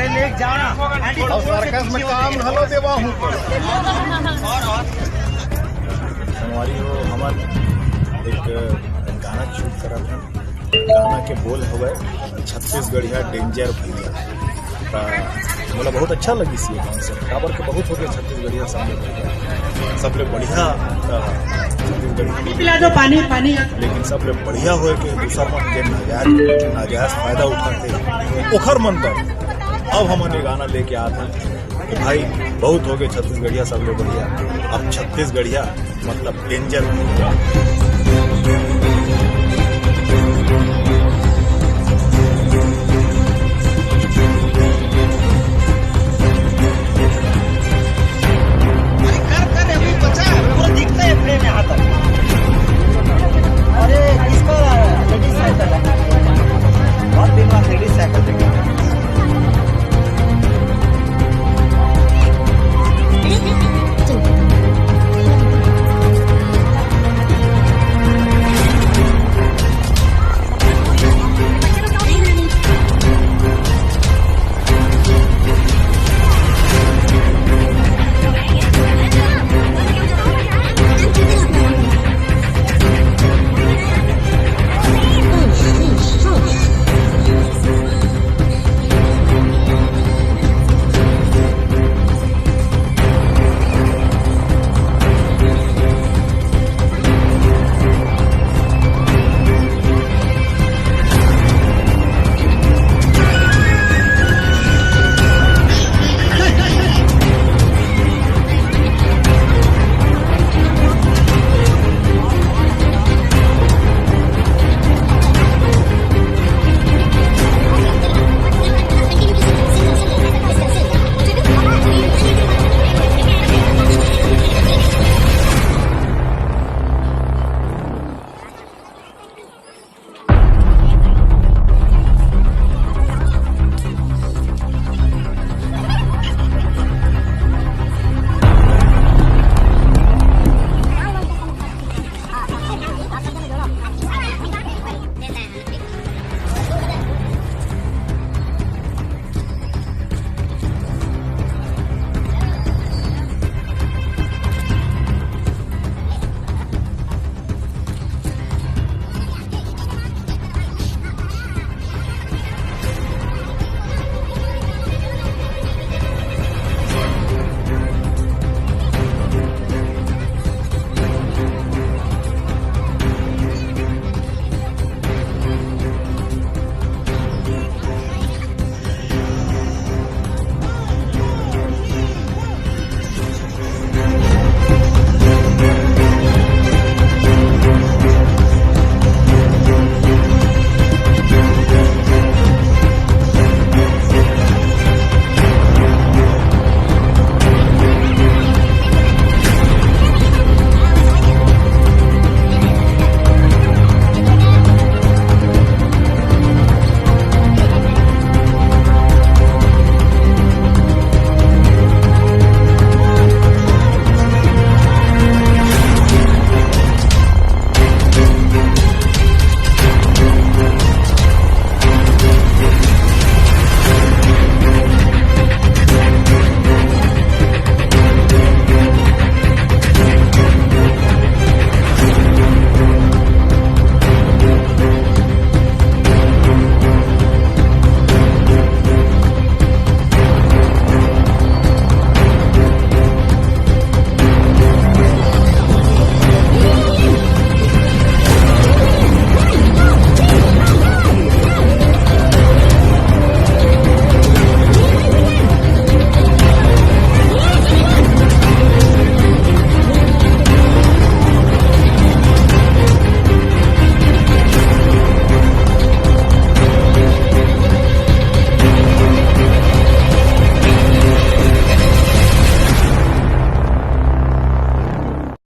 अरे ले जाना और सर्कस में काम हलो देवा हूँ हमारी हो हमार एक गाना शूट करा था। गाना के बोल हुए छत्तीसगढ़िया डेंजर भैया। बोला बहुत अच्छा लगी सी कॉन्सेप्ट काबर के बहुत हो गए छत्तीसगढ़िया सब लोग बढ़िया पिला दो पानी पानी। लेकिन सब लोग बढ़िया हो के दूसरा मन के नाजायज फायदा उठाते ओखर मन पर अब हमने गाना लेके आते हैं कि भाई बहुत हो गए छत्तीसगढ़िया सब लोग बढ़िया अब छत्तीसगढ़िया मतलब डेंजर।